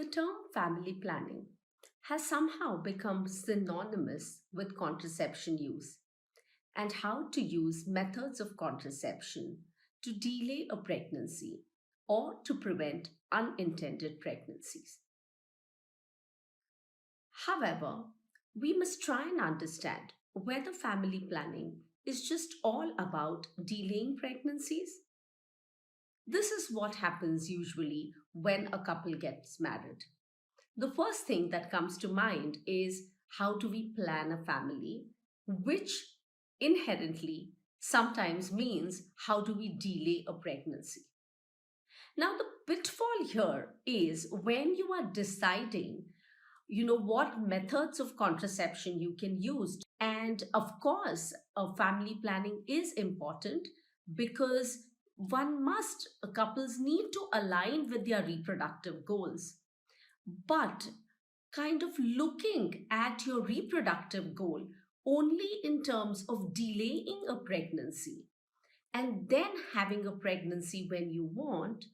The term family planning has somehow become synonymous with contraception use and how to use methods of contraception to delay a pregnancy or to prevent unintended pregnancies. However, we must try and understand whether family planning is just all about delaying pregnancies. This is what happens usually when a couple gets married. The first thing that comes to mind is how do we plan a family, which inherently sometimes means how do we delay a pregnancy. Now, the pitfall here is when you are deciding, what methods of contraception you can use. And of course, family planning is important because couples need to align with their reproductive goals. But kind of looking at your reproductive goal only in terms of delaying a pregnancy and then having a pregnancy when you want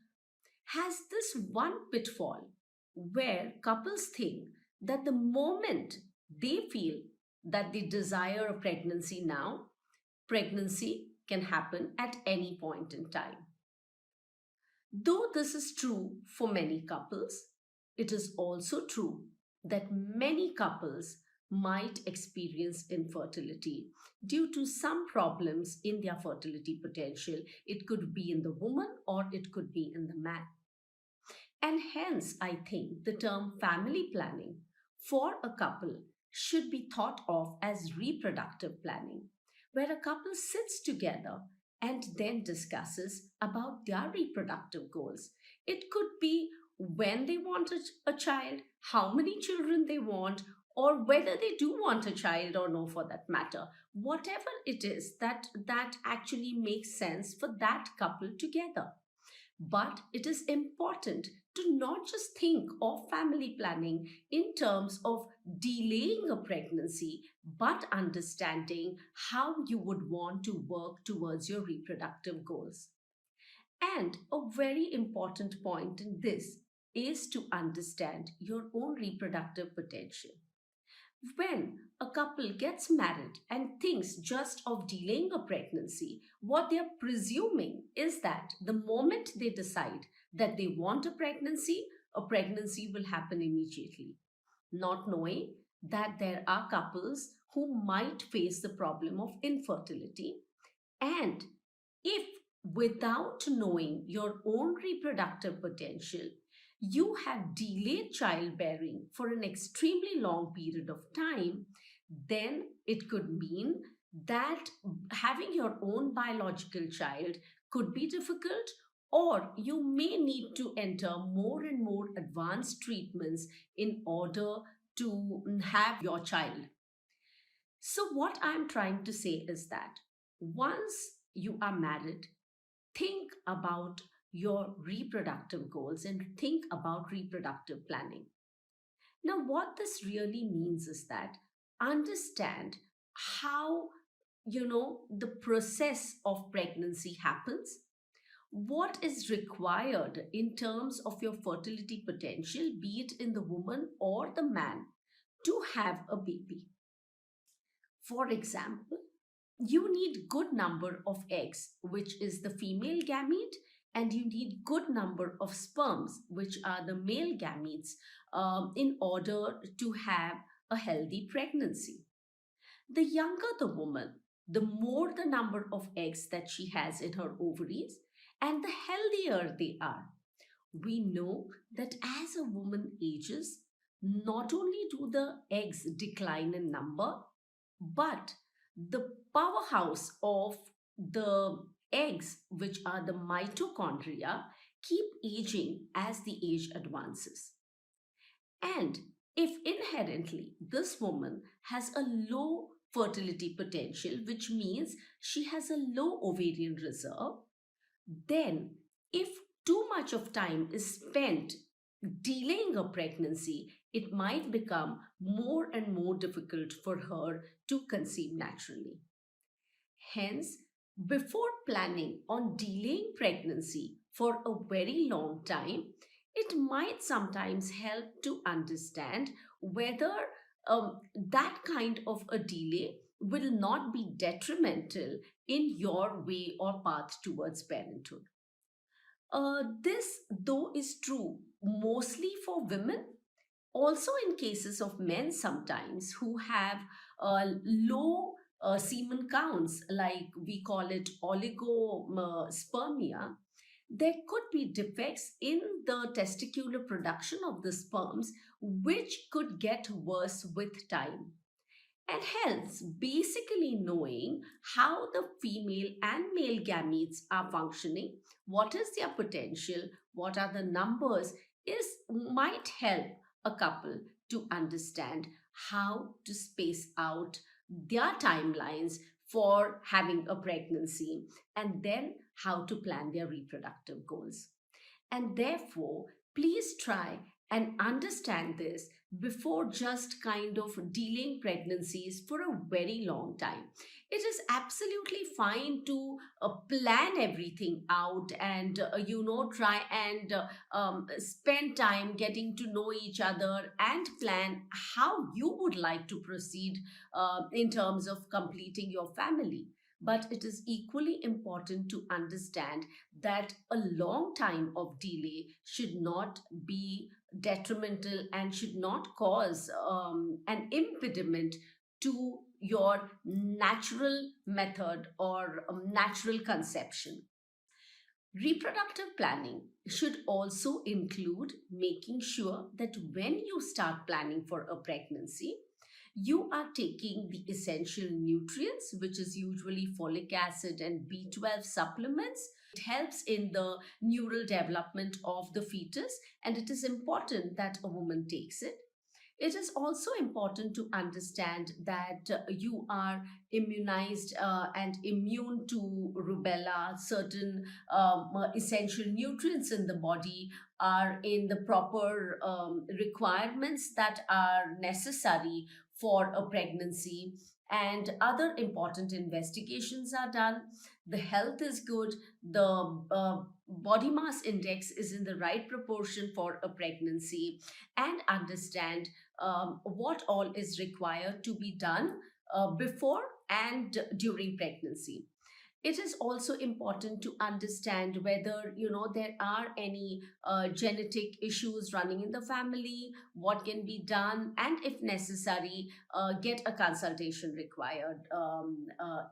has this one pitfall where couples think that the moment they feel that they desire a pregnancy now, pregnancy can happen at any point in time. Though this is true for many couples, it is also true that many couples might experience infertility due to some problems in their fertility potential. It could be in the woman or it could be in the man. And hence, I think the term family planning for a couple should be thought of as reproductive planning, where a couple sits together and then discusses about their reproductive goals. It could be when they want a child, how many children they want, or whether they do want a child or no for that matter. Whatever it is that actually makes sense for that couple together. But it is important to not just think of family planning in terms of delaying a pregnancy, but understanding how you would want to work towards your reproductive goals. And a very important point in this is to understand your own reproductive potential. When a couple gets married and thinks just of delaying a pregnancy, what they're presuming is that the moment they decide that they want a pregnancy will happen immediately, not knowing that there are couples who might face the problem of infertility. And if without knowing your own reproductive potential, you have delayed childbearing for an extremely long period of time, then it could mean that having your own biological child could be difficult, or you may need to enter more and more advanced treatments in order to have your child. So, what I'm trying to say is that once you are married, think about your reproductive goals and think about reproductive planning. Now, what this really means is that understand how the process of pregnancy happens, what is required in terms of your fertility potential, be it in the woman or the man, to have a baby. For example, you need good number of eggs, which is the female gamete, and you need good number of sperms, which are the male gametes, in order to have a healthy pregnancy. The younger the woman, the more the number of eggs that she has in her ovaries, and the healthier they are. We know that as a woman ages, not only do the eggs decline in number, but the powerhouse of the eggs, which are the mitochondria, keep aging as the age advances. And if inherently this woman has a low fertility potential, which means she has a low ovarian reserve, then if too much of time is spent delaying a pregnancy, it might become more and more difficult for her to conceive naturally. Hence, before planning on delaying pregnancy for a very long time, It might sometimes help to understand whether that kind of a delay will not be detrimental in your way or path towards parenthood. This, though, is true mostly for women, also in cases of men sometimes who have low semen counts, like we call it oligospermia. There could be defects in the testicular production of the sperms, which could get worse with time. And hence, basically knowing how the female and male gametes are functioning, what is their potential, what are the numbers, is might help a couple to understand how to space out their timelines for having a pregnancy, and then how to plan their reproductive goals. And therefore, please try and understand this before just kind of delaying pregnancies for a very long time. It is absolutely fine to plan everything out and, try and spend time getting to know each other and plan how you would like to proceed in terms of completing your family. But it is equally important to understand that a long time of delay should not be detrimental and should not cause an impediment to your natural method or natural conception. Reproductive planning should also include making sure that when you start planning for a pregnancy, you are taking the essential nutrients, which is usually folic acid and B12 supplements. It helps in the neural development of the fetus, and it is important that a woman takes it. It is also important to understand that you are immunized and immune to rubella. Certain essential nutrients in the body are in the proper requirements that are necessary for a pregnancy, and other important investigations are done. The health is good, the body mass index is in the right proportion for a pregnancy, and understand what all is required to be done before and during pregnancy. It is also important to understand whether there are any genetic issues running in the family, what can be done, and if necessary, get a consultation required.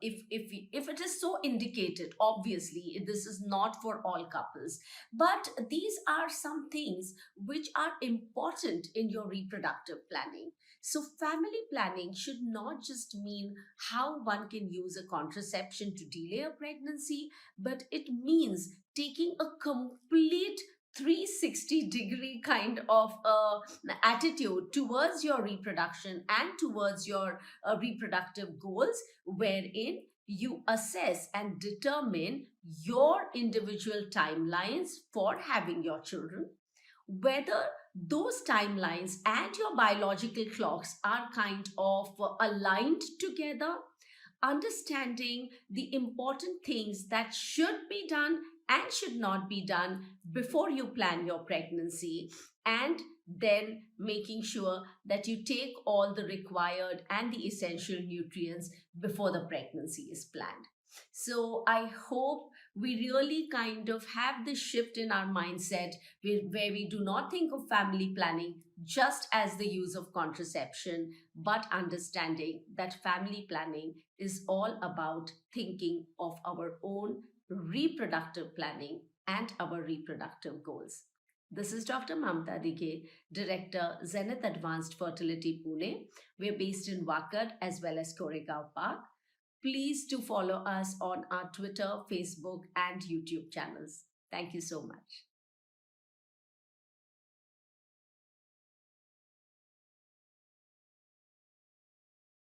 If it is so indicated, obviously this is not for all couples, but these are some things which are important in your reproductive planning. So family planning should not just mean how one can use a contraception to delay a pregnancy, but it means taking a complete 360-degree kind of attitude towards your reproduction and towards your reproductive goals, wherein you assess and determine your individual timelines for having your children, whether those timelines and your biological clocks are kind of aligned together, understanding the important things that should be done and should not be done before you plan your pregnancy, and then making sure that you take all the required and the essential nutrients before the pregnancy is planned. So I hope we really kind of have this shift in our mindset where we do not think of family planning just as the use of contraception, but understanding that family planning is all about thinking of our own reproductive planning and our reproductive goals. This is Dr. Mamta Dighe, Director, Zenith Advanced Fertility Pune. We're based in Wakad as well as Koregaon Park. Please do follow us on our Twitter, Facebook, and YouTube channels. Thank you so much.